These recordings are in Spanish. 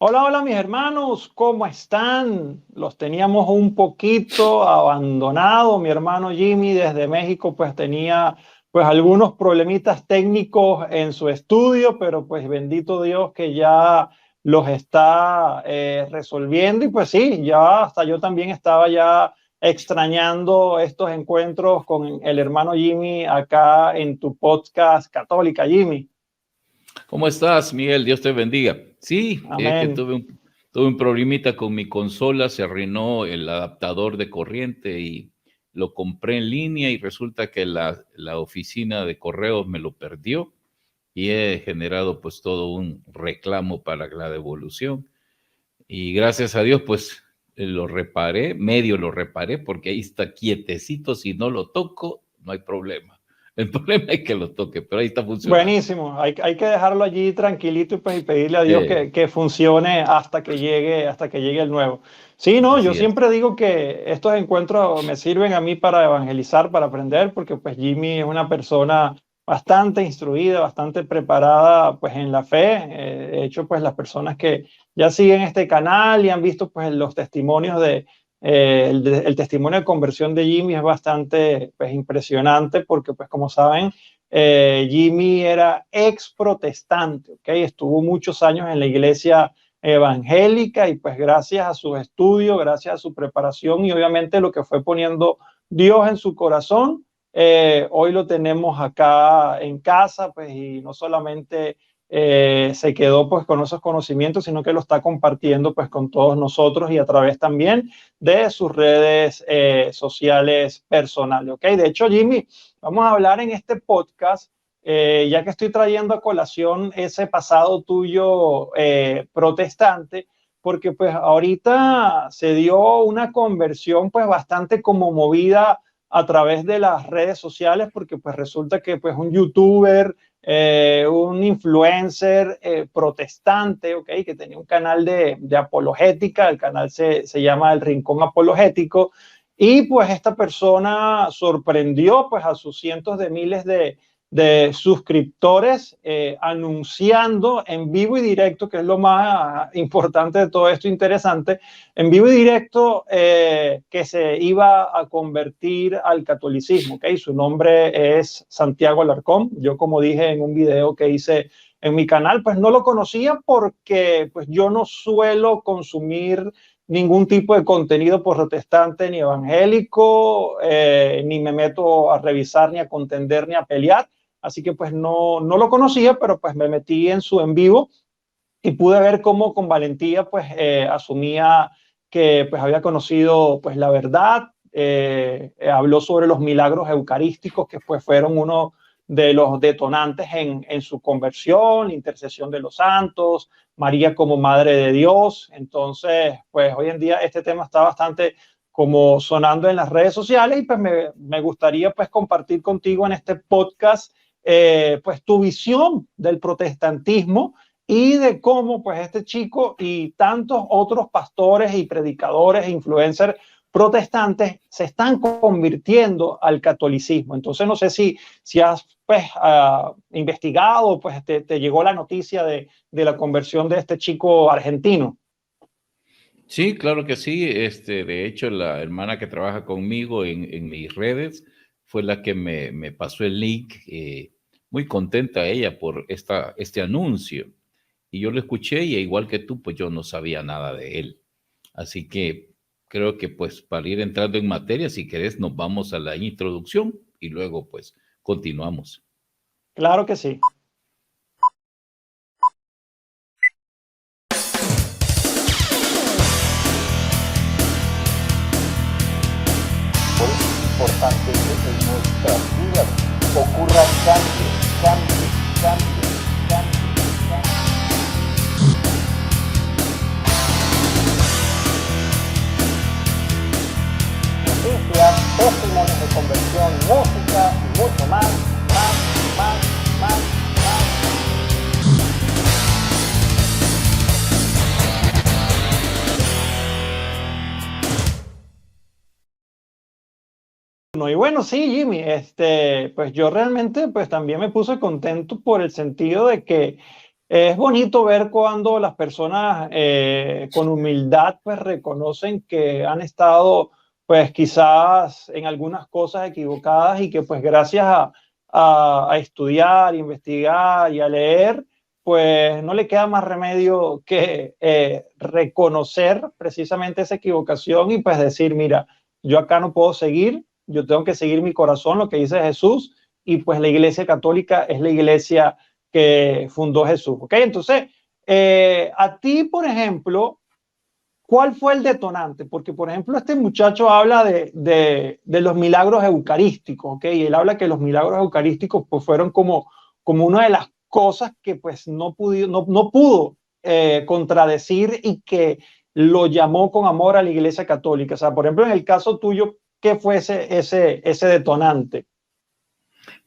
Hola, hola mis hermanos, ¿cómo están? Los teníamos un poquito abandonado. Mi hermano Jimmy desde México pues tenía pues algunos problemitas técnicos en su estudio, pero pues bendito Dios que ya los está resolviendo y pues sí, ya hasta yo también estaba ya extrañando estos encuentros con el hermano Jimmy acá en tu podcast Católica, Jimmy. ¿Cómo estás, Miguel? Dios te bendiga. Sí, es que Amén. tuve un problemita con mi consola, se arruinó el adaptador de corriente y lo compré en línea y resulta que la oficina de correos me lo perdió y he generado pues todo un reclamo para la devolución. Y gracias a Dios pues lo reparé, medio lo reparé porque ahí está quietecito, si no lo toco no hay problema. El problema es que lo toque, pero ahí está funcionando. Buenísimo, hay que dejarlo allí tranquilito y, pues, y pedirle a Dios Sí, que funcione hasta que llegue el nuevo. Sí, no, yo así es. siempre digo que estos encuentros me sirven a mí para evangelizar, para aprender, porque pues Jimmy es una persona bastante instruida, bastante preparada pues en la fe. De hecho, pues las personas que ya siguen este canal y han visto pues los testimonios el testimonio de conversión de Jimmy es bastante pues impresionante porque pues como saben Jimmy era ex protestante, ¿okay? Estuvo muchos años en la iglesia evangélica y pues gracias a sus estudios, gracias a su preparación y obviamente lo que fue poniendo Dios en su corazón, hoy lo tenemos acá en casa, pues y no solamente se quedó pues con esos conocimientos, sino que lo está compartiendo pues con todos nosotros y a través también de sus redes sociales personales, ¿ok? De hecho, Jimmy, vamos a hablar en este podcast, ya que estoy trayendo a colación ese pasado tuyo protestante, porque pues ahorita se dio una conversión pues bastante como movida a través de las redes sociales, porque pues resulta que pues un youtuber, un influencer protestante, okay, que tenía un canal de apologética, el canal se llama El Rincón Apologético, y pues esta persona sorprendió pues a sus cientos de miles de suscriptores anunciando en vivo y directo, que es lo más importante de todo esto, interesante, en vivo y directo que se iba a convertir al catolicismo. ¿Okay? Su nombre es Santiago Alarcón. Yo, como dije en un video que hice en mi canal, pues no lo conocía porque pues yo no suelo consumir ningún tipo de contenido protestante ni evangélico, ni me meto a revisar, ni a contender, ni a pelear. Así que pues no lo conocía, pero pues me metí en su en vivo y pude ver cómo con valentía pues asumía que pues había conocido pues la verdad, habló sobre los milagros eucarísticos que pues fueron uno de los detonantes en su conversión, la intercesión de los santos, María como Madre de Dios. Entonces, pues hoy en día este tema está bastante como sonando en las redes sociales y pues me gustaría pues compartir contigo en este podcast pues tu visión del protestantismo y de cómo pues este chico y tantos otros pastores y predicadores e influencers protestantes se están convirtiendo al catolicismo. Entonces no sé si has pues investigado, pues te llegó la noticia de la conversión de este chico argentino. Sí, claro que sí. De hecho, la hermana que trabaja conmigo en mis redes fue la que me pasó el link. Muy contenta ella por este anuncio. Y yo lo escuché y igual que tú, pues yo no sabía nada de él. Así que creo que pues para ir entrando en materia, si querés, nos vamos a la introducción y luego pues continuamos. Claro que sí. Por eso es importante que en nuestras vidas ocurran cambios, cambios, cambios, cambios, cambios. Noticias, testimonios de conversión, música y mucho más, más, más, más, más. Y bueno, sí, Jimmy, pues yo realmente pues también me puse contento por el sentido de que es bonito ver cuando las personas con humildad pues reconocen que han estado pues quizás en algunas cosas equivocadas y que pues gracias a estudiar, investigar y a leer, pues no le queda más remedio que reconocer precisamente esa equivocación y pues decir, mira, yo acá no puedo seguir, yo tengo que seguir mi corazón, lo que dice Jesús, y pues la Iglesia Católica es la iglesia que fundó Jesús. ¿Ok? Entonces, a ti, por ejemplo, ¿cuál fue el detonante? Porque, por ejemplo, este muchacho habla de los milagros eucarísticos, ¿ok? Y él habla que los milagros eucarísticos pues, fueron como una de las cosas que pues no pudo contradecir y que lo llamó con amor a la Iglesia Católica. O sea, por ejemplo, en el caso tuyo, ¿qué fue ese detonante?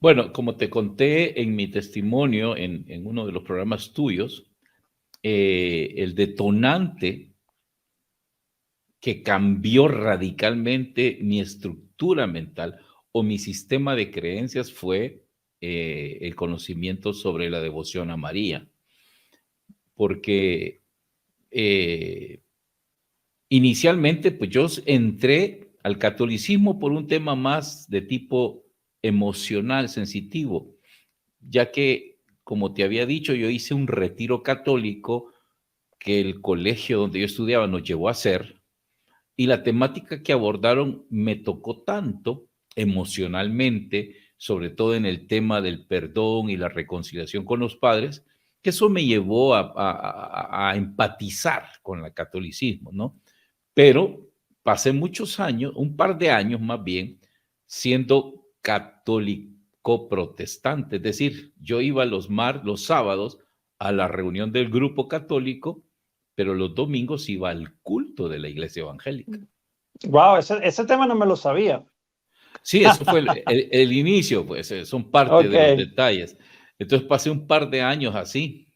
Bueno, como te conté en mi testimonio en uno de los programas tuyos, el detonante que cambió radicalmente mi estructura mental o mi sistema de creencias fue el conocimiento sobre la devoción a María. Porque inicialmente, pues yo entré al catolicismo por un tema más de tipo emocional, sensitivo, ya que, como te había dicho, yo hice un retiro católico que el colegio donde yo estudiaba nos llevó a hacer, y la temática que abordaron me tocó tanto emocionalmente, sobre todo en el tema del perdón y la reconciliación con los padres, que eso me llevó a empatizar con el catolicismo, ¿no? Pero pasé muchos años, un par de años más bien, siendo católico protestante, es decir, yo iba los sábados a la reunión del grupo católico, pero los domingos iba al culto de la iglesia evangélica. Wow, ese tema no me lo sabía. Sí, eso fue el inicio, pues son parte de los Ok. detalles. Entonces pasé un par de años así.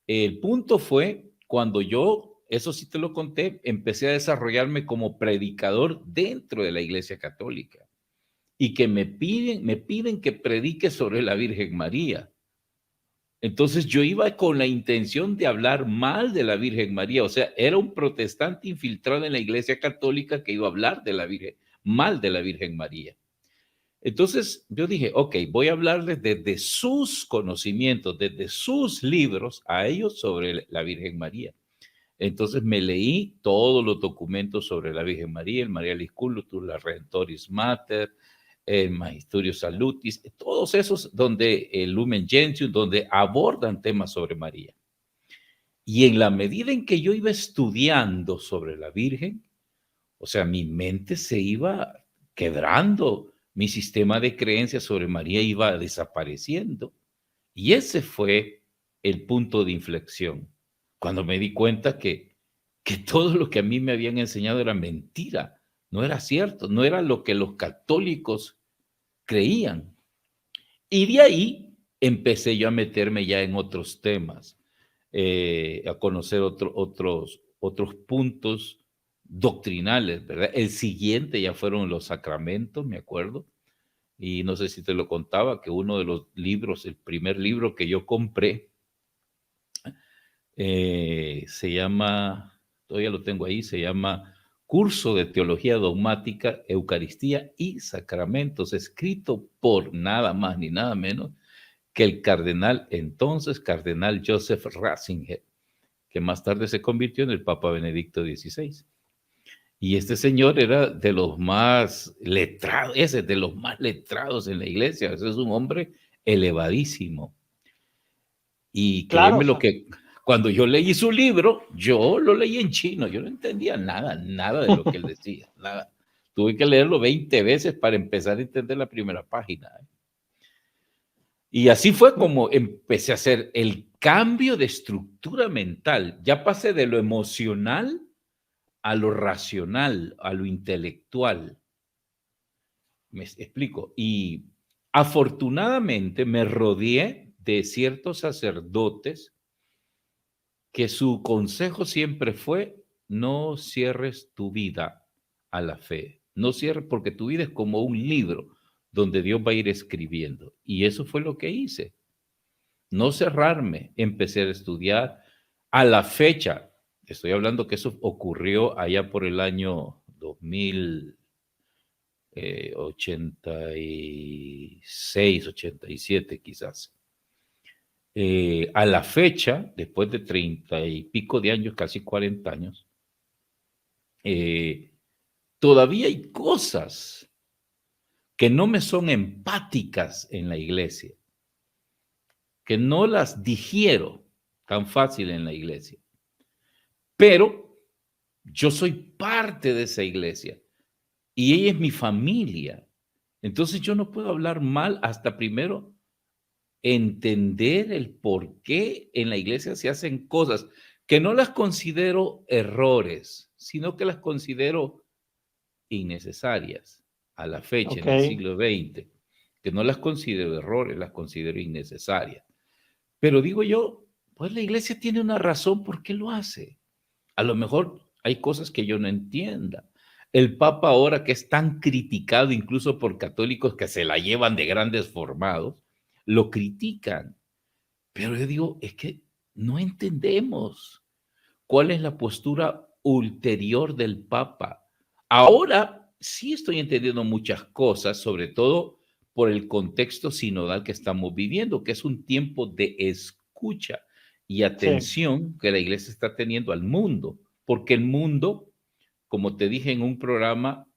El punto fue cuando yo, eso sí te lo conté, empecé a desarrollarme como predicador dentro de la iglesia católica y que me piden que predique sobre la Virgen María. Entonces yo iba con la intención de hablar mal de la Virgen María, o sea, era un protestante infiltrado en la Iglesia Católica que iba a hablar de la Virgen, mal de la Virgen María. Entonces yo dije, ok, voy a hablarles desde sus conocimientos, desde sus libros a ellos sobre la Virgen María. Entonces me leí todos los documentos sobre la Virgen María, el Marialis Cultus, la Redentoris Mater, el Magisterio Salutis, todos esos donde el Lumen Gentium, donde abordan temas sobre María. Y en la medida en que yo iba estudiando sobre la Virgen, o sea, mi mente se iba quebrando, mi sistema de creencias sobre María iba desapareciendo. Y ese fue el punto de inflexión, cuando me di cuenta que todo lo que a mí me habían enseñado era mentira, no era cierto, no era lo que los católicos creían. Y de ahí empecé yo a meterme ya en otros temas, a conocer otros puntos doctrinales, ¿verdad? El siguiente ya fueron los sacramentos, me acuerdo, y no sé si te lo contaba, que uno de los libros, el primer libro que yo compré, se llama, todavía lo tengo ahí, se llama Curso de Teología Dogmática, Eucaristía y Sacramentos, escrito por nada más ni nada menos que el entonces cardenal Joseph Ratzinger, que más tarde se convirtió en el Papa Benedicto XVI. Y este señor era de los más letrados, ese de los más letrados en la iglesia, ese es un hombre elevadísimo. Y Claro, o créeme lo sea, que cuando yo leí su libro, yo lo leí en chino, yo no entendía nada de lo que él decía, nada. Tuve que leerlo 20 veces para empezar a entender la primera página. Y así fue como empecé a hacer el cambio de estructura mental. Ya pasé de lo emocional a lo racional, a lo intelectual. Me explico. Y afortunadamente me rodeé de ciertos sacerdotes que su consejo siempre fue: no cierres tu vida a la fe. No cierres, porque tu vida es como un libro donde Dios va a ir escribiendo. Y eso fue lo que hice. no cerrarme, empecé a estudiar. A la fecha, estoy hablando que eso ocurrió allá por el año 2086, 87 quizás. A la fecha, después de 30 y pico de años, casi 40 años, todavía hay cosas que no me son empáticas en la iglesia, que no las digiero tan fácil en la iglesia. Pero yo soy parte de esa iglesia y ella es mi familia. Entonces yo no puedo hablar mal hasta primero entender el por qué en la iglesia se hacen cosas que no las considero errores, sino que las considero innecesarias a la fecha, en el siglo XX, que no las considero errores, las considero innecesarias. Pero digo yo, pues la iglesia tiene una razón por qué lo hace. A lo mejor hay cosas que yo no entienda. El Papa ahora, que es tan criticado incluso por católicos que se la llevan de grandes formados, lo critican. Pero yo digo, es que no entendemos cuál es la postura ulterior del Papa. Ahora sí estoy entendiendo muchas cosas, sobre todo por el contexto sinodal que estamos viviendo, que es un tiempo de escucha y atención que la iglesia está teniendo al mundo, porque el mundo, como te dije en un programa,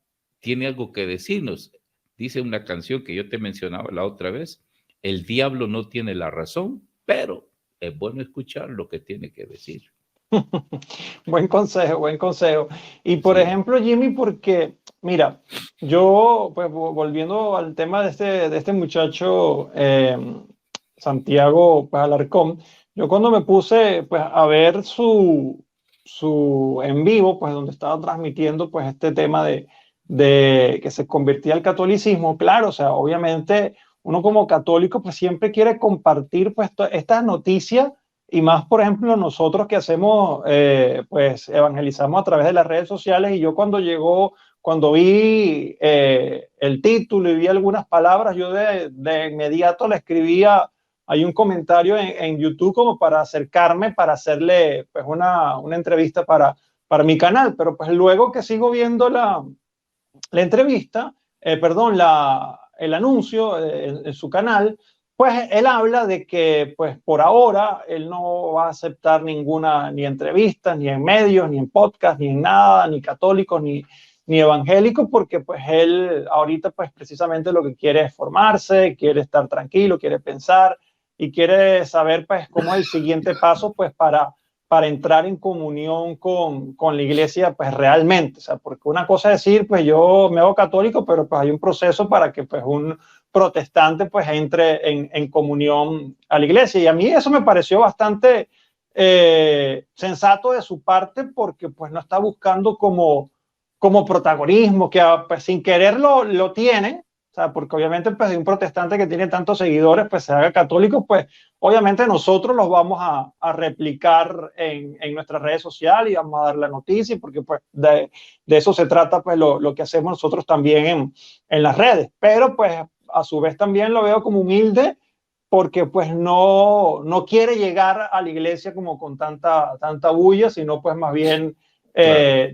tiene algo que decirnos. Dice una canción que yo te mencionaba la otra vez, el diablo no tiene la razón, pero es bueno escuchar lo que tiene que decir. Buen consejo, buen consejo. Y por ejemplo, Jimmy, porque, mira, yo, pues volviendo al tema de este muchacho, Santiago pues, Alarcón, yo cuando me puse pues, a ver su en vivo, pues donde estaba transmitiendo pues este tema de que se convertía al catolicismo, claro, o sea, obviamente uno como católico pues siempre quiere compartir pues estas noticias y más, por ejemplo, nosotros que hacemos, pues evangelizamos a través de las redes sociales y yo cuando vi el título y vi algunas palabras, yo de inmediato le escribía, hay un comentario en YouTube como para acercarme, para hacerle pues una entrevista para mi canal, pero pues luego que sigo viendo la entrevista, perdón, el anuncio en su canal, pues él habla de que pues por ahora él no va a aceptar ninguna ni entrevista, ni en medios, ni en podcast, ni en nada, ni católicos, ni evangélicos, porque pues él ahorita pues precisamente lo que quiere es formarse, quiere estar tranquilo, quiere pensar y quiere saber pues cómo es el siguiente paso pues para entrar en comunión con la iglesia, pues realmente, o sea, porque una cosa es decir, pues yo me hago católico, pero pues hay un proceso para que pues un protestante pues entre en comunión a la iglesia, y a mí eso me pareció bastante sensato de su parte, porque pues no está buscando como protagonismo, que pues sin querer lo tiene, o sea, porque obviamente pues un protestante que tiene tantos seguidores, pues se haga católico, pues obviamente nosotros los vamos a replicar en nuestras redes sociales y vamos a dar la noticia, porque pues de eso se trata pues lo que hacemos nosotros también en las redes. Pero pues a su vez también lo veo como humilde, porque pues no quiere llegar a la iglesia como con tanta bulla, sino pues más bien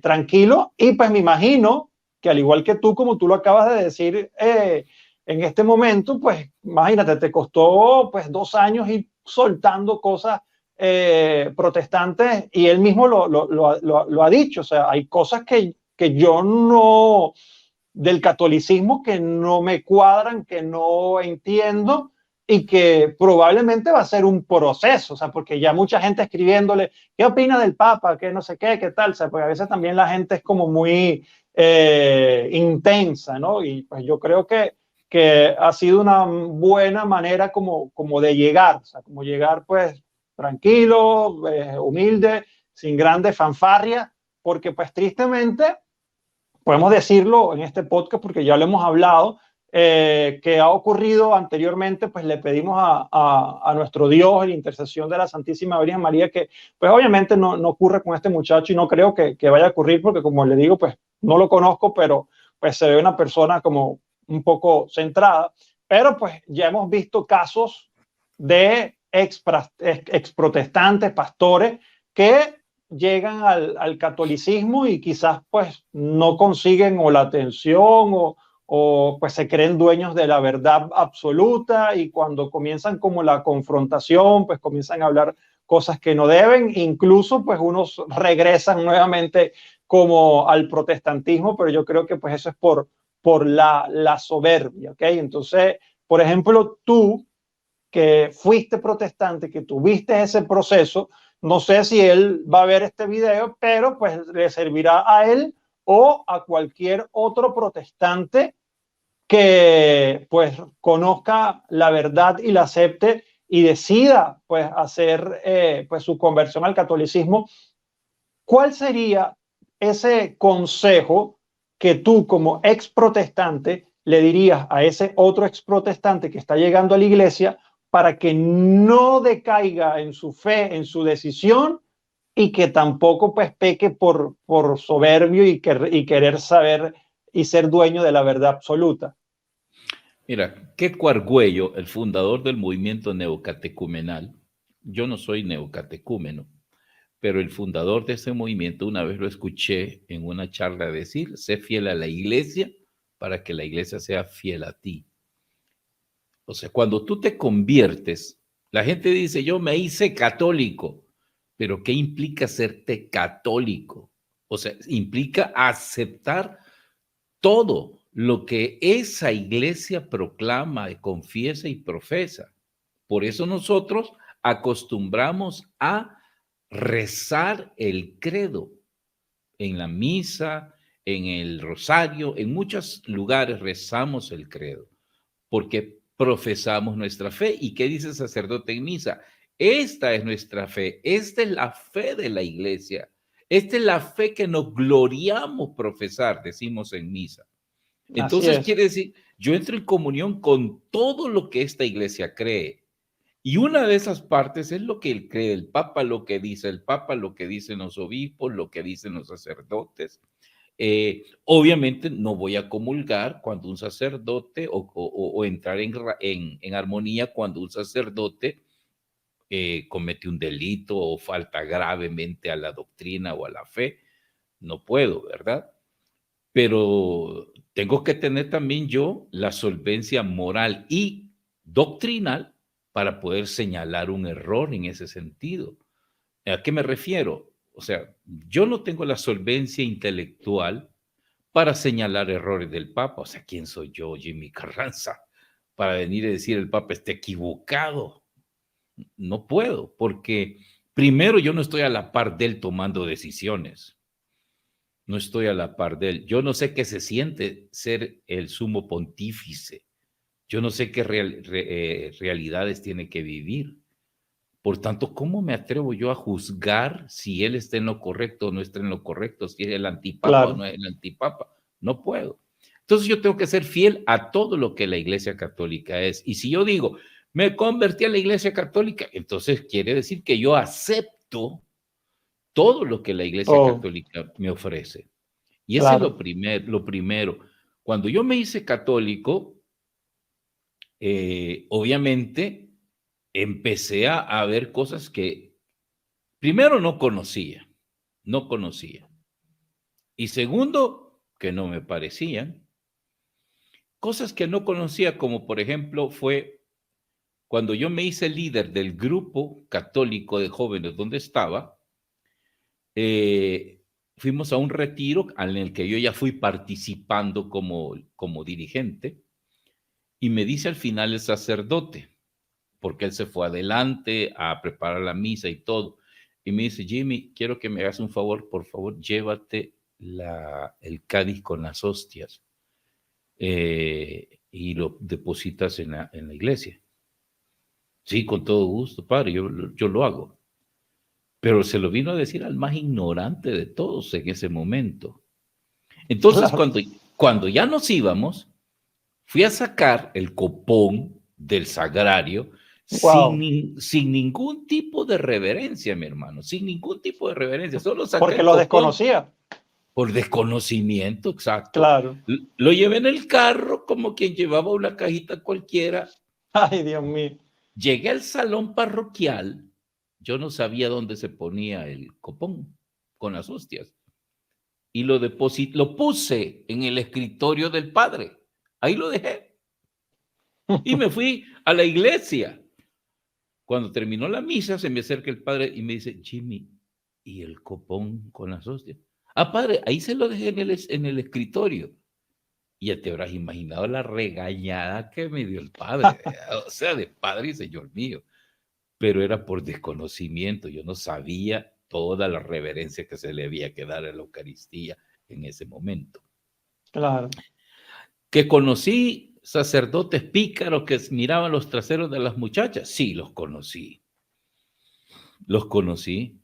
tranquilo. Y pues me imagino que al igual que tú, como tú lo acabas de decir, en este momento, pues imagínate, te costó pues 2 años ir soltando cosas protestantes, y él mismo lo ha dicho, o sea, hay cosas que yo no, del catolicismo, que no me cuadran, que no entiendo, y que probablemente va a ser un proceso, o sea, porque ya mucha gente escribiéndole, ¿qué opina del Papa? ¿Qué no sé qué? ¿Qué tal? O sea, porque a veces también la gente es como muy intensa, ¿no? Y pues yo creo que ha sido una buena manera como de llegar, o sea, como llegar pues tranquilo, humilde, sin grandes fanfarrias, porque pues tristemente, podemos decirlo en este podcast porque ya lo hemos hablado, que ha ocurrido anteriormente, pues le pedimos a nuestro Dios, en la intercesión de la Santísima Virgen María, que pues obviamente no ocurre con este muchacho, y no creo que vaya a ocurrir, porque como le digo, pues no lo conozco, pero pues se ve una persona como un poco centrada. Pero pues ya hemos visto casos de ex protestantes, pastores, que llegan al catolicismo y quizás pues no consiguen o la atención o pues se creen dueños de la verdad absoluta, y cuando comienzan como la confrontación, pues comienzan a hablar cosas que no deben, incluso pues unos regresan nuevamente como al protestantismo, pero yo creo que pues eso es por la soberbia, ¿ok? Entonces, por ejemplo, tú que fuiste protestante, que tuviste ese proceso, no sé si él va a ver este video, pero pues le servirá a él o a cualquier otro protestante que pues conozca la verdad y la acepte y decida pues hacer pues su conversión al catolicismo. ¿Cuál sería ese consejo que tú como ex protestante le dirías a ese otro ex protestante que está llegando a la iglesia para que no decaiga en su fe, en su decisión, y que tampoco pues peque por soberbio y querer saber y ser dueño de la verdad absoluta? Mira, Queco Argüello, el fundador del movimiento neocatecumenal, yo no soy neocatecúmeno, pero el fundador de ese movimiento, una vez lo escuché en una charla decir: sé fiel a la iglesia para que la iglesia sea fiel a ti. O sea, cuando tú te conviertes, la gente dice, yo me hice católico, pero ¿qué implica serte católico? O sea, implica aceptar todo lo que esa iglesia proclama, confiesa y profesa. Por eso nosotros acostumbramos a rezar el credo en la misa, en el rosario, en muchos lugares rezamos el credo, porque profesamos nuestra fe. ¿Y qué dice el sacerdote en misa? Esta es nuestra fe, esta es la fe de la iglesia, esta es la fe que nos gloriamos profesar, decimos en misa. Así Entonces es. quiere decir, yo entro en comunión con todo lo que esta iglesia cree. Y una de esas partes es lo que él cree el Papa, lo que dice el Papa, lo que dicen los obispos, lo que dicen los sacerdotes. Obviamente no voy a comulgar cuando un sacerdote o entrar en armonía cuando un sacerdote comete un delito o falta gravemente a la doctrina o a la fe. No puedo, ¿verdad? Pero tengo que tener también yo la solvencia moral y doctrinal para poder señalar un error en ese sentido. ¿A qué me refiero? O sea, yo no tengo la solvencia intelectual para señalar errores del Papa. O sea, ¿quién soy yo, Jimmy Carranza, para venir a decir el Papa está equivocado? No puedo, porque primero yo no estoy a la par de él tomando decisiones. No estoy a la par de él. Yo no sé qué se siente ser el sumo pontífice. Yo no sé qué realidades tiene que vivir. Por tanto, ¿cómo me atrevo yo a juzgar si él está en lo correcto o no está en lo correcto, si es el antipapa o Claro. no es el antipapa? No puedo. Entonces yo tengo que ser fiel a todo lo que la Iglesia Católica es. Y si yo digo, me convertí a la Iglesia Católica, entonces quiere decir que yo acepto todo lo que la Iglesia Católica me ofrece. Y ese es Claro. lo primero. Cuando yo me hice católico, obviamente empecé a ver cosas que primero no conocía. Y segundo, que no me parecían. Cosas que no conocía, como por ejemplo fue cuando yo me hice líder del grupo católico de jóvenes donde estaba, fuimos a un retiro en el que yo ya fui participando como dirigente, y me dice al final el sacerdote, porque él se fue adelante a preparar la misa y todo, y me dice, Jimmy, quiero que me hagas un favor, por favor, llévate el cáliz con las hostias y lo depositas en la iglesia. Sí, con todo gusto, padre, yo lo hago. Pero se lo vino a decir al más ignorante de todos en ese momento. Entonces, Claro. cuando ya nos íbamos, fui a sacar el copón del sagrario Wow. sin ningún tipo de reverencia, mi hermano, sin ningún tipo de reverencia. Solo saqué Porque el lo copón desconocía. por desconocimiento, exacto. Claro. Lo llevé en el carro como quien llevaba una cajita cualquiera. Ay, Dios mío. Llegué al salón parroquial, yo no sabía dónde se ponía el copón con las hostias. Y lo puse en el escritorio del padre. Ahí lo dejé. Y me fui a la iglesia. Cuando terminó la misa, se me acerca el padre y me dice, Jimmy, ¿y el copón con las hostias? Ah, padre, ahí se lo dejé en el escritorio. Y ya te habrás imaginado la regañada que me dio el padre. O sea, de padre y señor mío. Pero era por desconocimiento. Yo no sabía toda la reverencia que se le había que dar a la Eucaristía en ese momento. Claro. Que conocí sacerdotes pícaros que miraban los traseros de las muchachas. Sí, los conocí. Los conocí.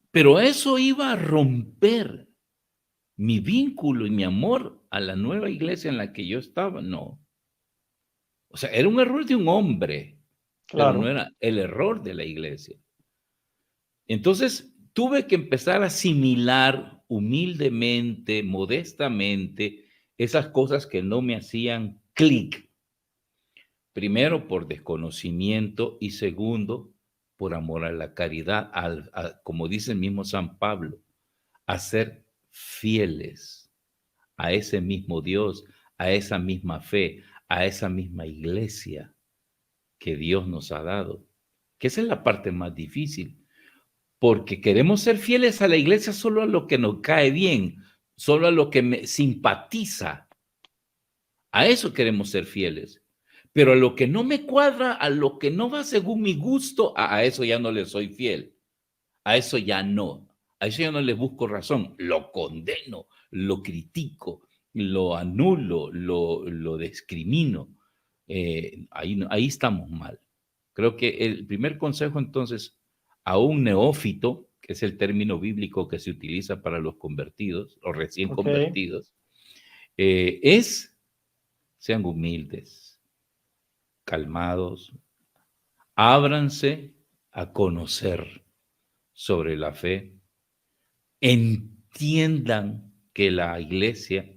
Pero eso iba a romper mi vínculo y mi amor a la nueva iglesia en la que yo estaba. No. O sea, era un error de un hombre, Claro. pero no era el error de la iglesia. Entonces, tuve que empezar a asimilar humildemente, modestamente, esas cosas que no me hacían clic. Primero, por desconocimiento y segundo, por amor a la caridad, como dice el mismo San Pablo, a ser fieles a ese mismo Dios, a esa misma fe, a esa misma iglesia que Dios nos ha dado. Que esa es la parte más difícil. Porque queremos ser fieles a la iglesia solo a lo que nos cae bien, solo a lo que me simpatiza. A eso queremos ser fieles. Pero a lo que no me cuadra, a lo que no va según mi gusto, a eso ya no le soy fiel. A eso ya no. A eso ya no le busco razón. Lo condeno, lo critico, lo anulo, lo discrimino. Ahí estamos mal. Creo que el primer consejo entonces a un neófito, que es el término bíblico que se utiliza para los convertidos, los recién convertidos, sean humildes, calmados, ábranse a conocer sobre la fe, entiendan que la iglesia,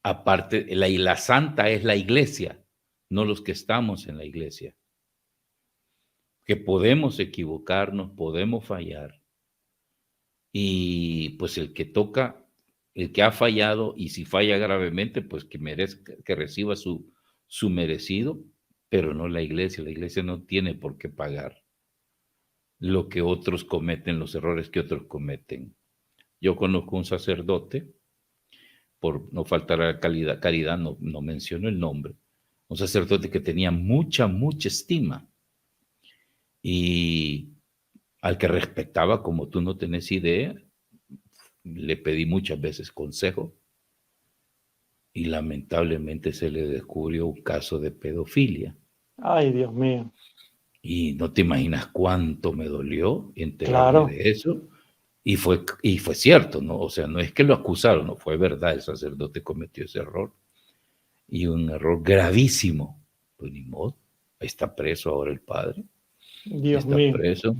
aparte, la santa es la iglesia, no los que estamos en la iglesia. Que podemos equivocarnos, podemos fallar. Y pues el que ha fallado, y si falla gravemente, pues que merezca, que reciba su merecido, pero no la iglesia. La iglesia no tiene por qué pagar lo que otros cometen, los errores que otros cometen. Yo conozco un sacerdote, por no faltar a la caridad, no menciono el nombre, un sacerdote que tenía mucha estima y al que respetaba como tú no tenés idea. Le pedí muchas veces consejo y lamentablemente se le descubrió un caso de pedofilia. Ay, Dios mío. Y no te imaginas cuánto me dolió enterarme de eso. Y fue cierto, ¿no? O sea, no es que lo acusaron, no fue verdad, el sacerdote cometió ese error. Y un error gravísimo. Pues ni modo, ahí está preso ahora el padre. Dios está mío. preso.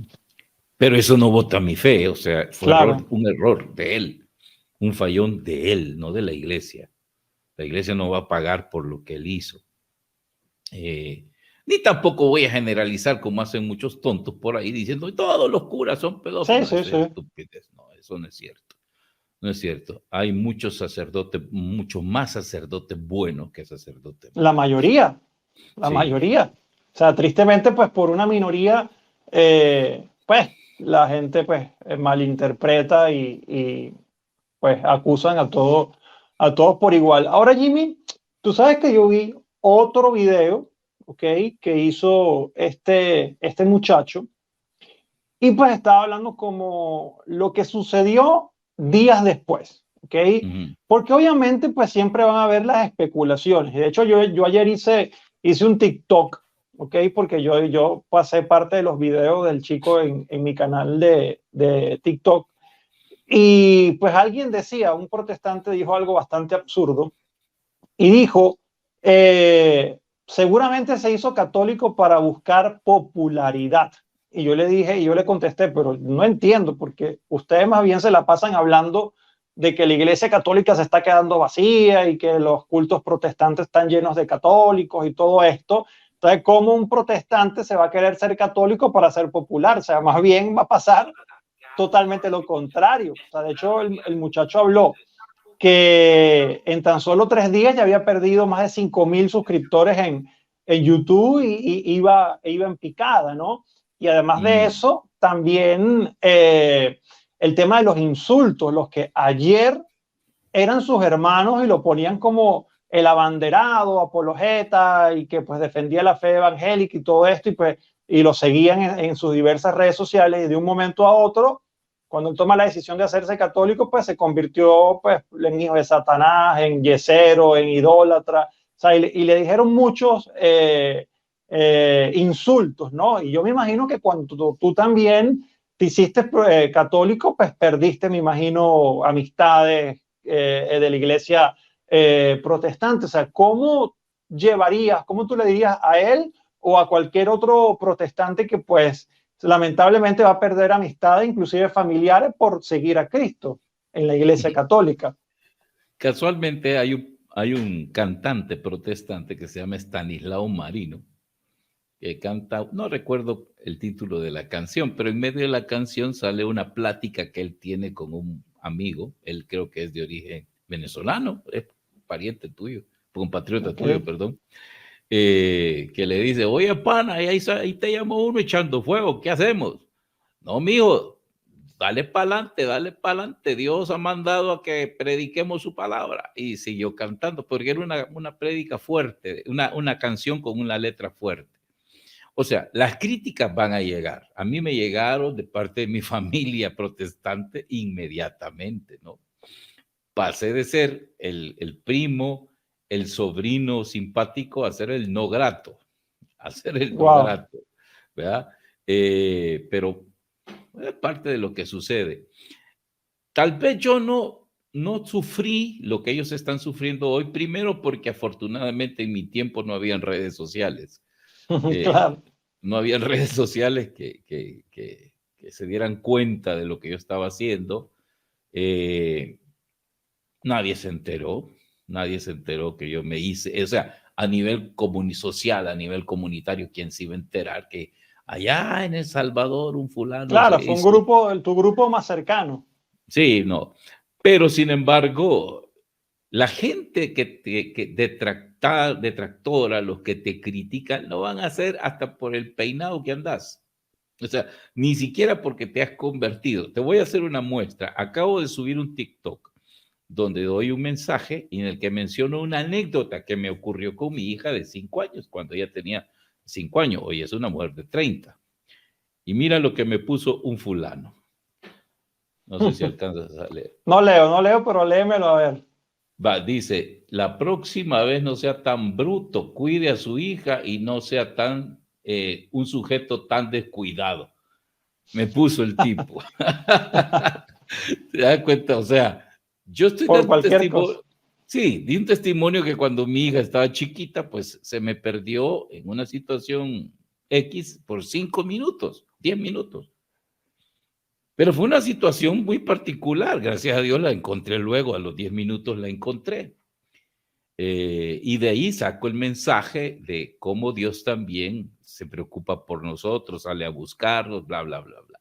Pero eso no vota mi fe, o sea, fue un error de él, un fallón de él, no de la iglesia. La iglesia no va a pagar por lo que él hizo. Ni tampoco voy a generalizar como hacen muchos tontos por ahí diciendo todos los curas son pedófilos. Sí. Estupidez. No, eso no es cierto. No es cierto. Hay muchos sacerdotes, mucho más sacerdotes buenos que sacerdotes malos. La mayoría. O sea, tristemente, pues por una minoría, pues la gente pues malinterpreta y pues acusan a todos por igual. Ahora, Jimmy, tú sabes que yo vi otro video, ¿ok? Que hizo este muchacho y pues estaba hablando como lo que sucedió días después, ¿ok? Porque obviamente pues siempre van a haber las especulaciones. De hecho, yo ayer hice un TikTok, ¿ok? Porque yo pasé parte de los videos del chico en mi canal de TikTok. Y pues alguien decía, un protestante dijo algo bastante absurdo y dijo, seguramente se hizo católico para buscar popularidad. Y yo le contesté, pero no entiendo, porque ustedes más bien se la pasan hablando de que la iglesia católica se está quedando vacía y que los cultos protestantes están llenos de católicos y todo esto, Entonces, ¿cómo un protestante se va a querer ser católico para ser popular? O sea, más bien va a pasar totalmente lo contrario. O sea, de hecho, el muchacho habló que en tan solo 3 días ya había perdido más de 5,000 suscriptores en YouTube y iba en picada, ¿no? Y además de eso, también el tema de los insultos, los que ayer eran sus hermanos y lo ponían como el abanderado, apologeta y que pues defendía la fe evangélica y todo esto y lo seguían en sus diversas redes sociales y de un momento a otro, cuando él toma la decisión de hacerse católico, pues se convirtió pues en hijo de Satanás, en yesero, en idólatra, o sea, y le dijeron muchos insultos, ¿no? Y yo me imagino que cuando tú también te hiciste católico, pues perdiste, me imagino, amistades de la iglesia protestante. O sea, ¿cómo llevarías, cómo tú le dirías a él o a cualquier otro protestante que pues lamentablemente va a perder amistades, inclusive familiares, por seguir a Cristo en la iglesia católica? Casualmente hay un cantante protestante que se llama Stanislao Marino, que canta, no recuerdo el título de la canción, pero en medio de la canción sale una plática que él tiene con un amigo, él creo que es de origen venezolano, es pariente tuyo, compatriota tuyo, perdón, que le dice, oye, pana, ahí te llamó uno echando fuego, ¿qué hacemos? No, mijo, dale para adelante, Dios ha mandado a que prediquemos su palabra. Y siguió cantando, porque era una prédica fuerte, una canción con una letra fuerte. O sea, las críticas van a llegar. A mí me llegaron de parte de mi familia protestante inmediatamente, ¿no? Pasé de ser el primo, el sobrino simpático a ser el no grato, no grato, ¿verdad? Pero es parte de lo que sucede. Tal vez yo no sufrí lo que ellos están sufriendo hoy, primero porque afortunadamente en mi tiempo no habían redes sociales. Claro. No habían redes sociales que se dieran cuenta de lo que yo estaba haciendo. Nadie se enteró que yo me hice, o sea, a nivel social, a nivel comunitario, ¿quién se iba a enterar que allá en El Salvador un fulano Claro, se fue un hizo? grupo, tu grupo más cercano. Sí, no. Pero sin embargo, la gente que detractora, los que te critican, lo van a hacer hasta por el peinado que andas. O sea, ni siquiera porque te has convertido. Te voy a hacer una muestra. Acabo de subir un TikTok donde doy un mensaje en el que menciono una anécdota que me ocurrió con mi hija de 5 años, cuando ella tenía 5 años. Hoy es una mujer de 30. Y mira lo que me puso un fulano. No sé si alcanzas a leer. No leo, pero léemelo a ver. Va, dice, la próxima vez no sea tan bruto, cuide a su hija y no sea un sujeto tan descuidado. Me puso el tipo. ¿Te das cuenta? O sea, yo estoy Por dando un cualquier testimonio. cosa. Sí, di un testimonio que cuando mi hija estaba chiquita, pues se me perdió en una situación X por 5 minutos, 10 minutos. Pero fue una situación muy particular. Gracias a Dios la encontré luego, a los 10 minutos la encontré. Y de ahí saco el mensaje de cómo Dios también se preocupa por nosotros, sale a buscarnos, bla, bla, bla, bla.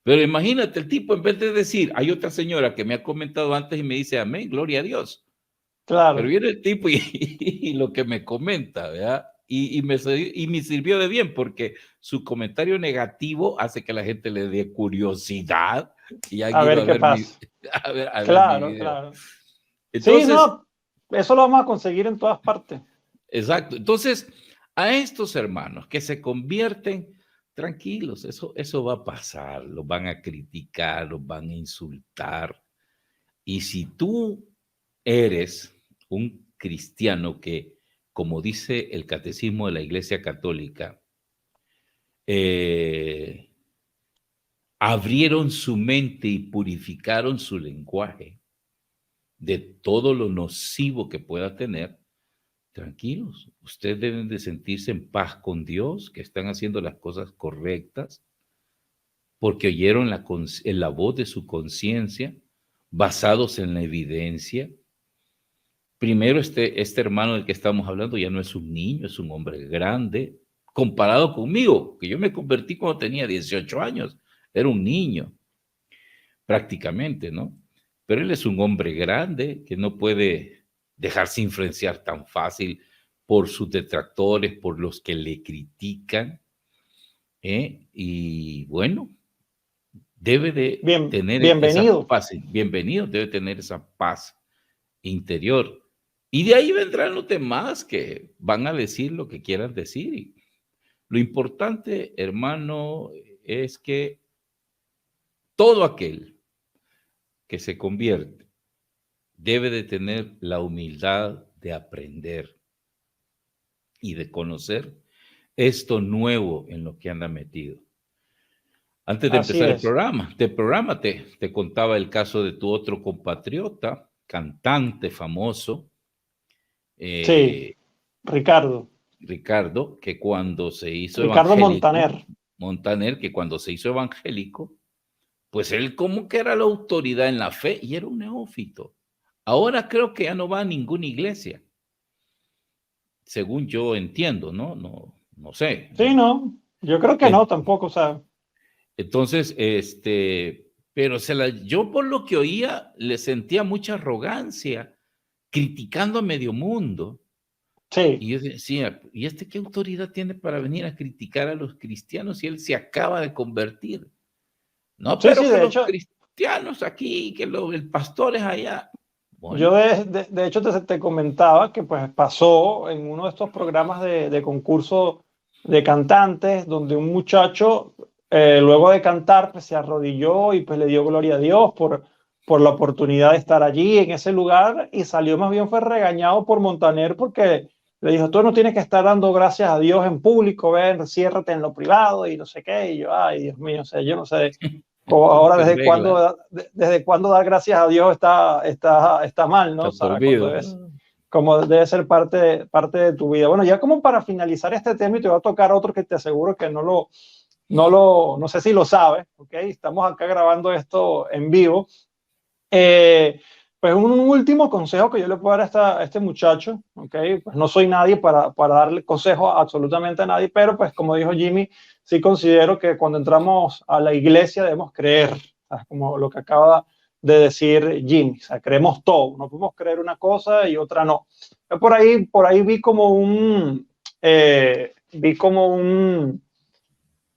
Pero imagínate, el tipo en vez de decir, hay otra señora que me ha comentado antes y me dice, amén, gloria a Dios. Claro. Pero viene el tipo y lo que me comenta, ¿verdad? Y me sirvió de bien porque su comentario negativo hace que la gente le dé curiosidad y A ver qué pasa. a ver mi Claro, video. claro. Sí, Entonces, no, eso lo vamos a conseguir en todas partes. exacto. Entonces, a estos hermanos que se convierten, tranquilos, eso va a pasar, los van a criticar, los van a insultar. Y si tú eres un cristiano que, como dice el catecismo de la Iglesia Católica, abrieron su mente y purificaron su lenguaje de todo lo nocivo que pueda tener, tranquilos, ustedes deben de sentirse en paz con Dios, que están haciendo las cosas correctas, porque oyeron la voz de su conciencia, basados en la evidencia, primero este hermano del que estamos hablando ya no es un niño, es un hombre grande, comparado conmigo, que yo me convertí cuando tenía 18 años, era un niño, prácticamente, ¿no? Pero él es un hombre grande que no puede dejarse influenciar tan fácil por sus detractores, por los que le critican, y bueno, debe de tener esa Bienvenido. paz, bienvenido, debe tener esa paz interior. Y de ahí vendrán los demás que van a decir lo que quieran decir. Y lo importante, hermano, es que todo aquel que se convierte debe de tener la humildad de aprender y de conocer esto nuevo en lo que anda metido. Antes de empezar el programa, te contaba el caso de tu otro compatriota, cantante famoso. Sí, Ricardo. Ricardo, que cuando se hizo Ricardo evangélico, Montaner, que cuando se hizo evangélico, pues él como que era la autoridad en la fe y era un neófito. Ahora creo que ya no va a ninguna iglesia, según yo entiendo, ¿no? No sé. Sí, no, yo creo que no tampoco, o sea. Entonces, pero yo por lo que oía le sentía mucha arrogancia, criticando a medio mundo. Sí. Y yo decía, ¿y qué autoridad tiene para venir a criticar a los cristianos si él se acaba de convertir? No, Sí, pero sí, que de los hecho, cristianos aquí, que el pastor es allá. Bueno. Yo de hecho te comentaba que pues pasó en uno de estos programas de concurso de cantantes donde un muchacho luego de cantar pues se arrodilló y pues le dio gloria a Dios por la oportunidad de estar allí en ese lugar y salió más bien fue regañado por Montaner porque le dijo, tú no tienes que estar dando gracias a Dios en público, ven, ciérrate en lo privado y no sé qué. Y yo, ay, Dios mío, o sea, yo no sé. O ahora, ¿desde cuándo dar gracias a Dios está mal, ¿no? Está prohibido. Como debe ser parte de tu vida. Bueno, ya como para finalizar este tema, y te voy a tocar otro que te aseguro que no sé si lo sabes, ¿ok? Estamos acá grabando esto en vivo. Pues un último consejo que yo le puedo dar a este muchacho, ¿ok? Pues no soy nadie para darle consejo a absolutamente a nadie, pero pues como dijo Jimmy, sí considero que cuando entramos a la iglesia debemos creer, ¿sabes? Como lo que acaba de decir Jimmy, o sea, creemos todo, no podemos creer una cosa y otra no. Yo por ahí vi como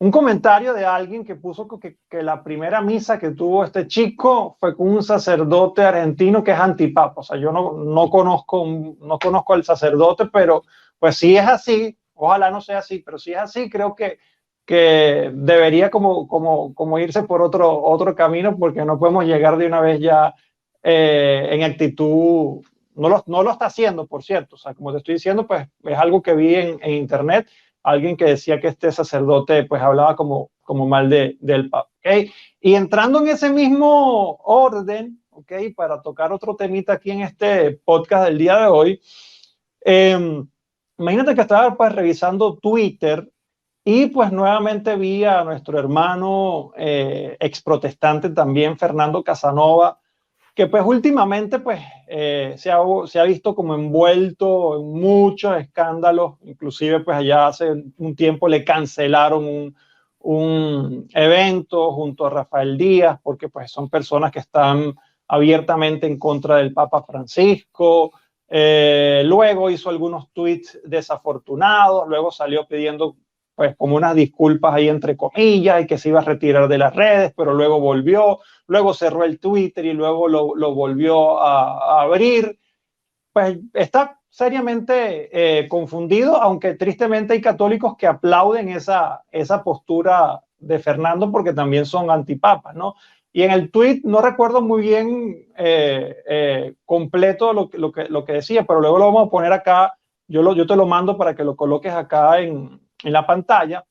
un comentario de alguien que puso que la primera misa que tuvo este chico fue con un sacerdote argentino que es antipapa. O sea, yo no conozco al sacerdote, pero pues si es así, ojalá no sea así, pero si es así, creo que debería como irse por otro camino porque no podemos llegar de una vez ya en actitud. No lo está haciendo, por cierto. O sea, como te estoy diciendo, pues es algo que vi en internet, alguien que decía que este sacerdote pues hablaba como mal del Papa. ¿Okay? Y entrando en ese mismo orden, ¿okay? Para tocar otro temita aquí en este podcast del día de hoy, imagínate que estaba pues revisando Twitter y pues nuevamente vi a nuestro hermano ex protestante también, Fernando Casanova, que pues últimamente pues se ha visto como envuelto en muchos escándalos, inclusive pues allá hace un tiempo le cancelaron un evento junto a Rafael Díaz porque pues son personas que están abiertamente en contra del Papa Francisco. Luego hizo algunos tweets desafortunados, luego salió pidiendo pues como unas disculpas ahí entre comillas y que se iba a retirar de las redes, pero luego volvió, luego cerró el Twitter y luego lo volvió a abrir. Pues está seriamente confundido, aunque tristemente hay católicos que aplauden esa postura de Fernando porque también son antipapas, ¿no? Y en el tweet no recuerdo muy bien completo lo que decía, pero luego lo vamos a poner acá, yo te lo mando para que lo coloques acá en la pantalla.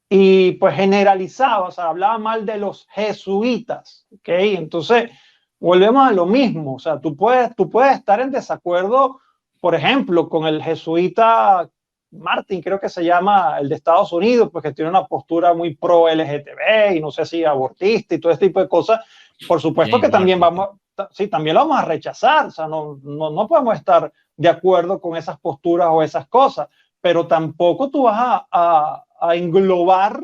Y pues generalizaba, o sea, hablaba mal de los jesuitas, ¿ok? Entonces, volvemos a lo mismo, o sea, tú puedes estar en desacuerdo, por ejemplo, con el jesuita Martin, creo que se llama, el de Estados Unidos, pues que tiene una postura muy pro LGTB y no sé si abortista y todo este tipo de cosas. Por supuesto que también vamos sí, también lo vamos a rechazar, o sea, no podemos estar de acuerdo con esas posturas o esas cosas, pero tampoco tú vas a englobar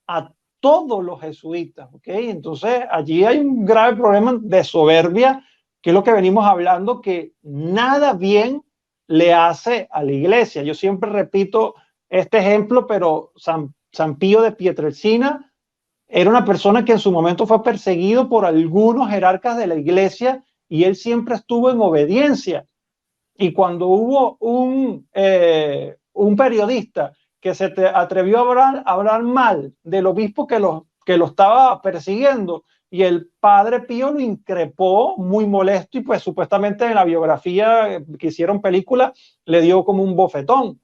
a todos los jesuitas, ¿ok? Entonces, allí hay un grave problema de soberbia, que es lo que venimos hablando, que nada bien le hace a la iglesia. Yo siempre repito este ejemplo, pero San Pío de Pietrelcina era una persona que en su momento fue perseguido por algunos jerarcas de la iglesia y él siempre estuvo en obediencia. Y cuando hubo un periodista que se atrevió a hablar mal del obispo que lo estaba persiguiendo, y el padre Pío lo increpó muy molesto y pues supuestamente en la biografía que hicieron película le dio como un bofetón.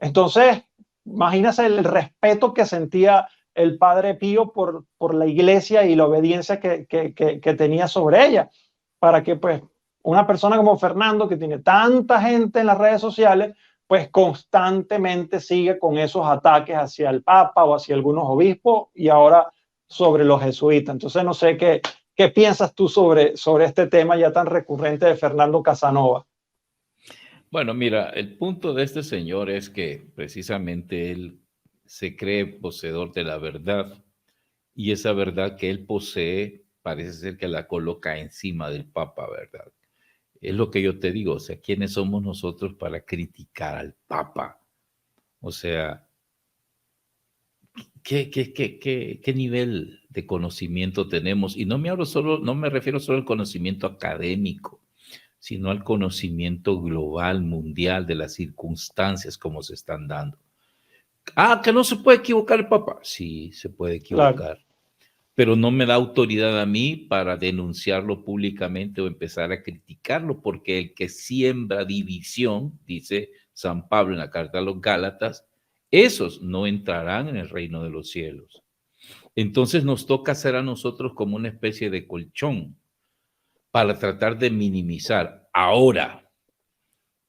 Entonces, imagínese el respeto que sentía el padre Pío por la iglesia y la obediencia que tenía sobre ella, para que pues una persona como Fernando, que tiene tanta gente en las redes sociales, pues constantemente sigue con esos ataques hacia el Papa o hacia algunos obispos y ahora sobre los jesuitas. Entonces no sé qué piensas tú sobre este tema ya tan recurrente de Fernando Casanova. Bueno, mira, el punto de este señor es que precisamente él se cree poseedor de la verdad y esa verdad que él posee parece ser que la coloca encima del Papa, ¿verdad? Es lo que yo te digo, o sea, ¿quiénes somos nosotros para criticar al Papa? O sea, ¿qué nivel de conocimiento tenemos? Y no me refiero solo al conocimiento académico, sino al conocimiento global, mundial, de las circunstancias como se están dando. Ah, que no se puede equivocar el Papa. Sí, se puede equivocar. Claro. Pero no me da autoridad a mí para denunciarlo públicamente o empezar a criticarlo, porque el que siembra división, dice San Pablo en la carta a los Gálatas, esos no entrarán en el reino de los cielos. Entonces nos toca hacer a nosotros como una especie de colchón para tratar de minimizar. Ahora,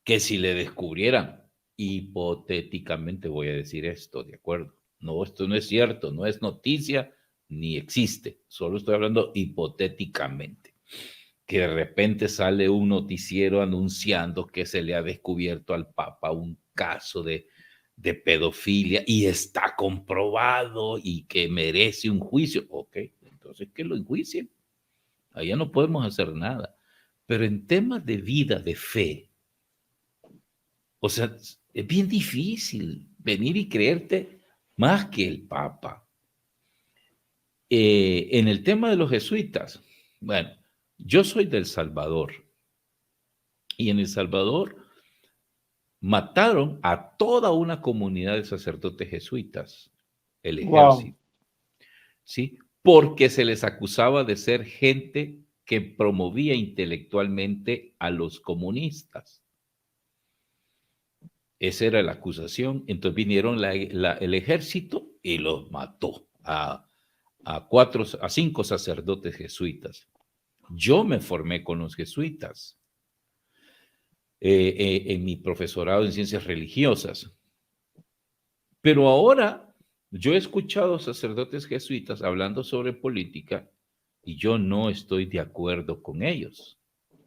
que si le descubrieran, hipotéticamente voy a decir esto, ¿de acuerdo? No, esto no es cierto, no es noticia, ni existe, solo estoy hablando hipotéticamente, que de repente sale un noticiero anunciando que se le ha descubierto al Papa un caso de pedofilia y está comprobado y que merece un juicio. Ok, entonces que lo enjuicien, allá no podemos hacer nada, pero en temas de vida, de fe, o sea, es bien difícil venir y creerte más que el Papa. En el tema de los jesuitas, bueno, yo soy del Salvador y en El Salvador mataron a toda una comunidad de sacerdotes jesuitas, el ejército, wow. ¿Sí? Porque se les acusaba de ser gente que promovía intelectualmente a los comunistas. Esa era la acusación. Entonces vinieron el ejército y los mató a 5 sacerdotes jesuitas. Yo me formé con los jesuitas en mi profesorado en ciencias religiosas. Pero ahora yo he escuchado sacerdotes jesuitas hablando sobre política y yo no estoy de acuerdo con ellos.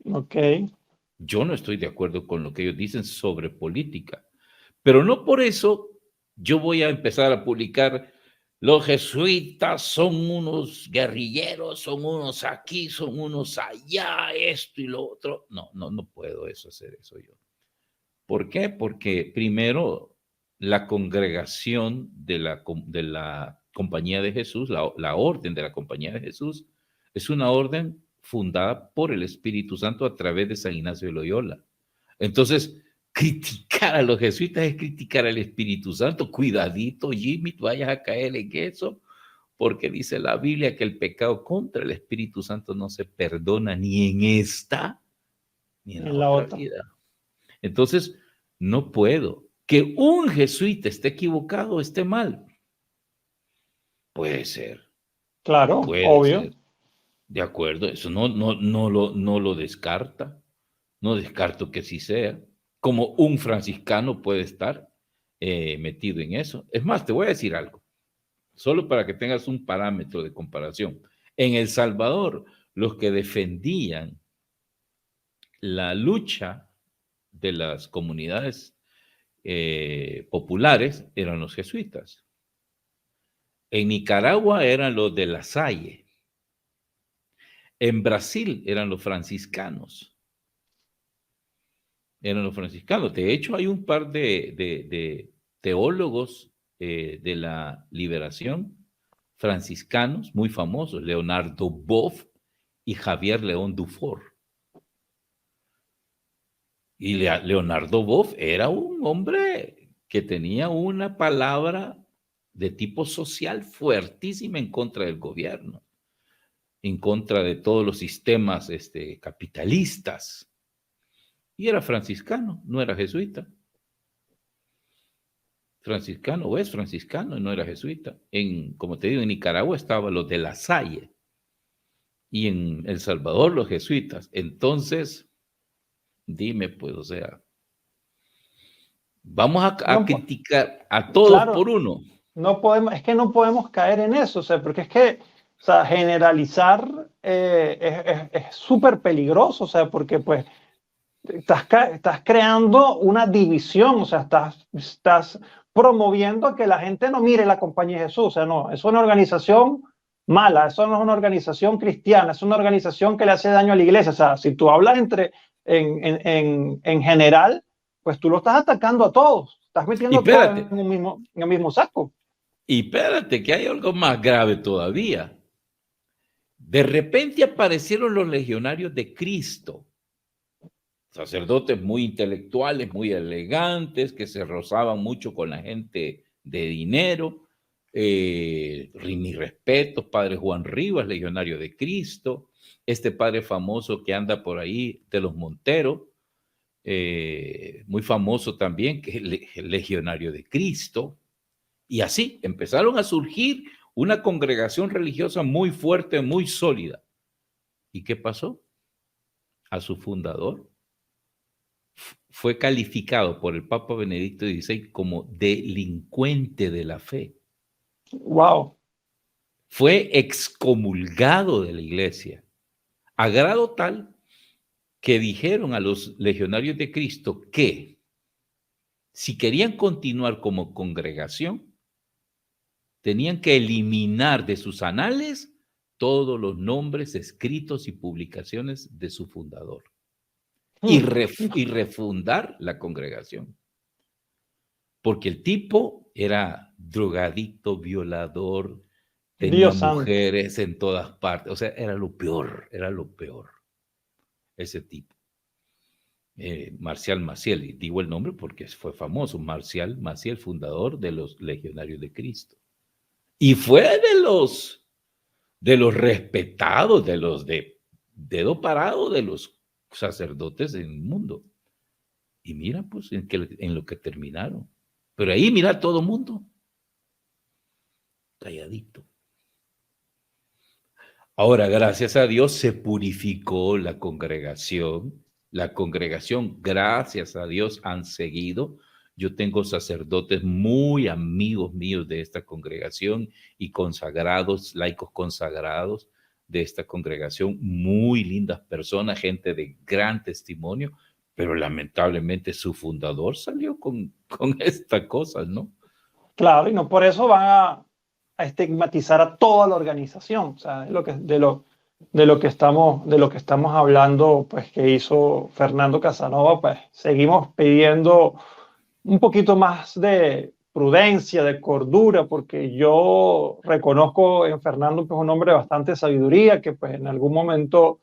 Ok. Yo no estoy de acuerdo con lo que ellos dicen sobre política. Pero no por eso yo voy a empezar a publicar: los jesuitas son unos guerrilleros, son unos aquí, son unos allá, esto y lo otro. No puedo hacer eso yo. ¿Por qué? Porque primero, la congregación de la Compañía de Jesús, la orden de la Compañía de Jesús, es una orden fundada por el Espíritu Santo a través de San Ignacio de Loyola. Entonces, criticar a los jesuitas es criticar al Espíritu Santo. Cuidadito, Jimmy, tú vayas a caer en eso, porque dice la Biblia que el pecado contra el Espíritu Santo no se perdona ni en esta ni en la otra vida. Entonces, no puedo. Que un jesuita esté equivocado o esté mal, puede ser. Claro, puede obvio. ser. De acuerdo, eso no lo descarta. No descarto que sí sea. Como un franciscano puede estar metido en eso. Es más, te voy a decir algo, solo para que tengas un parámetro de comparación. En El Salvador, los que defendían la lucha de las comunidades populares eran los jesuitas. En Nicaragua eran los de La Salle. En Brasil eran los franciscanos. De hecho, hay un par de teólogos de la liberación franciscanos muy famosos, Leonardo Boff y Javier León Dufour. Y Leonardo Boff era un hombre que tenía una palabra de tipo social fuertísima en contra del gobierno, en contra de todos los sistemas capitalistas. Y era franciscano, no era jesuita. Franciscano o es franciscano, no era jesuita. Como te digo, en Nicaragua estaban los de La Salle y en El Salvador los jesuitas. Entonces, dime, pues, o sea, vamos a criticar a todos, claro, por uno. No podemos, es que no podemos caer en eso, o sea, porque es que, o sea, generalizar es súper peligroso, o sea, porque pues estás creando una división, o sea, estás promoviendo que la gente no mire la Compañía de Jesús, o sea, no, es una organización mala, eso no es una organización cristiana, es una organización que le hace daño a la iglesia, o sea, si tú hablas en general, pues tú lo estás atacando a todos, estás metiendo a todos en el mismo saco. Y espérate, que hay algo más grave todavía. De repente aparecieron los legionarios de Cristo, sacerdotes muy intelectuales, muy elegantes, que se rozaban mucho con la gente de dinero. Mis respetos, padre Juan Rivas, legionario de Cristo, este padre famoso que anda por ahí de los Monteros, muy famoso también, que es el legionario de Cristo. Y así empezaron a surgir una congregación religiosa muy fuerte, muy sólida. ¿Y qué pasó? A su fundador fue calificado por el Papa Benedicto XVI como delincuente de la fe. ¡Wow! Fue excomulgado de la iglesia, a grado tal que dijeron a los legionarios de Cristo que si querían continuar como congregación, tenían que eliminar de sus anales todos los nombres escritos y publicaciones de su fundador y refundar la congregación. Porque el tipo era drogadicto, violador, tenía mujeres en todas partes. O sea, era lo peor, ese tipo. Marcial Maciel, y digo el nombre porque fue famoso, Marcial Maciel, fundador de los Legionarios de Cristo. Y fue de los respetados, de los de dedo parado, de los sacerdotes en el mundo. Y mira, pues, en lo que terminaron. Pero ahí, mira, todo el mundo calladito. Ahora, gracias a Dios, se purificó la congregación. La congregación, gracias a Dios, han seguido. Yo tengo sacerdotes muy amigos míos de esta congregación y consagrados, laicos consagrados de esta congregación, muy lindas personas, gente de gran testimonio, pero lamentablemente su fundador salió con estas cosas, ¿no? Claro, y no por eso van a estigmatizar a toda la organización, o sea, de lo que estamos hablando, pues que hizo Fernando Casanova, pues seguimos pidiendo un poquito más de prudencia, de cordura, porque yo reconozco en Fernando pues un hombre de bastante sabiduría, que pues en algún momento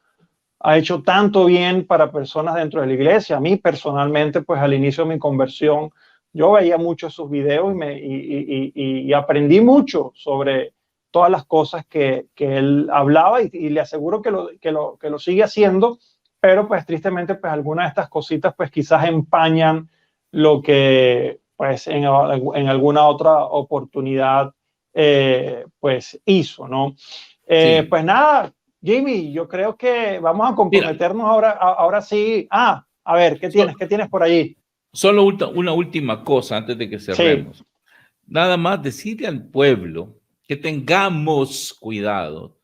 ha hecho tanto bien para personas dentro de la iglesia. A mí personalmente, pues al inicio de mi conversión, yo veía muchos sus videos y aprendí mucho sobre todas las cosas que él hablaba y le aseguro que lo sigue haciendo, pero pues tristemente pues algunas de estas cositas pues quizás empañan lo que pues en alguna otra oportunidad pues hizo, ¿no? Sí. Pues nada, Jimmy, yo creo que vamos a comprometernos ahora sí. A ver, ¿qué tienes por allí? Solo una última cosa antes de que cerremos. Sí. Nada más decirle al pueblo que tengamos cuidado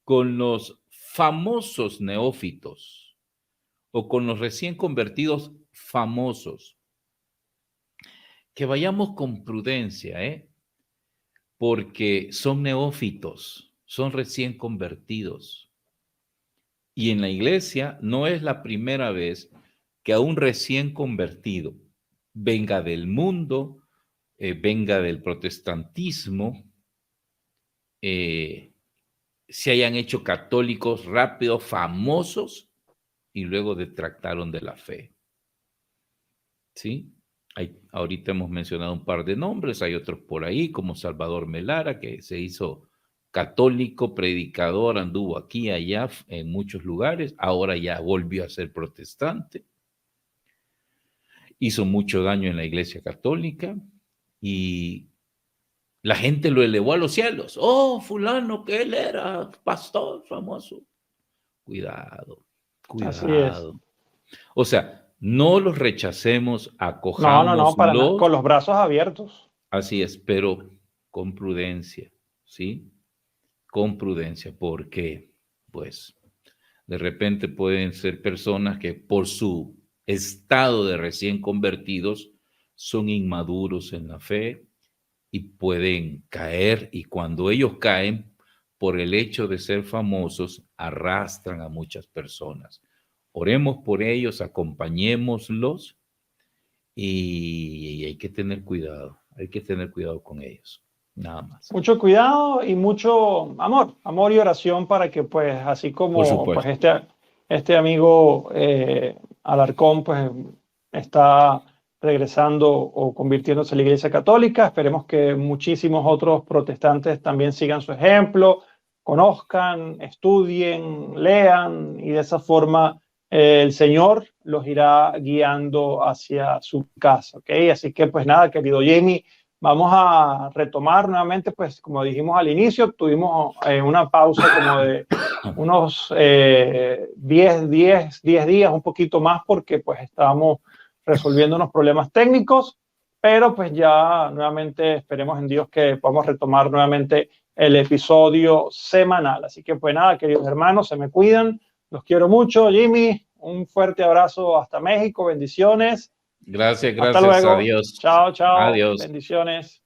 con los famosos neófitos o con los recién convertidos famosos, que vayamos con prudencia, porque son neófitos, son recién convertidos. Y en la iglesia no es la primera vez que a un recién convertido, venga del mundo, venga del protestantismo, se hayan hecho católicos rápidos, famosos, y luego detractaron de la fe. ¿Sí? Ahorita hemos mencionado un par de nombres, hay otros por ahí, como Salvador Melara, que se hizo católico, predicador, anduvo aquí y allá en muchos lugares, ahora ya volvió a ser protestante. Hizo mucho daño en la Iglesia Católica y la gente lo elevó a los cielos. Oh, fulano, que él era pastor famoso. Cuidado, Así es. cuidado. O sea, no los rechacemos, No, acojámoslos. para nada, con los brazos abiertos. Así es, pero con prudencia, ¿sí? Con prudencia, porque, pues, de repente pueden ser personas que por su estado de recién convertidos son inmaduros en la fe y pueden caer, y cuando ellos caen, por el hecho de ser famosos, arrastran a muchas personas. Oremos por ellos, acompañémoslos y hay que tener cuidado con ellos, nada más. Mucho cuidado y mucho amor y oración para que, pues, así como pues, este amigo Alarcón, pues, está regresando o convirtiéndose en la Iglesia Católica, esperemos que muchísimos otros protestantes también sigan su ejemplo, conozcan, estudien, lean, y de esa forma el Señor los irá guiando hacia su casa, ¿ok? Así que, pues nada, querido Jamie, vamos a retomar nuevamente, pues como dijimos al inicio, tuvimos una pausa como de unos 10 días, un poquito más, porque pues estábamos resolviendo unos problemas técnicos, pero pues ya nuevamente esperemos en Dios que podamos retomar nuevamente el episodio semanal. Así que pues nada, queridos hermanos, se me cuidan, los quiero mucho. Jimmy, un fuerte abrazo hasta México, bendiciones. Gracias, Hasta luego. adiós. Chao, Adiós. bendiciones.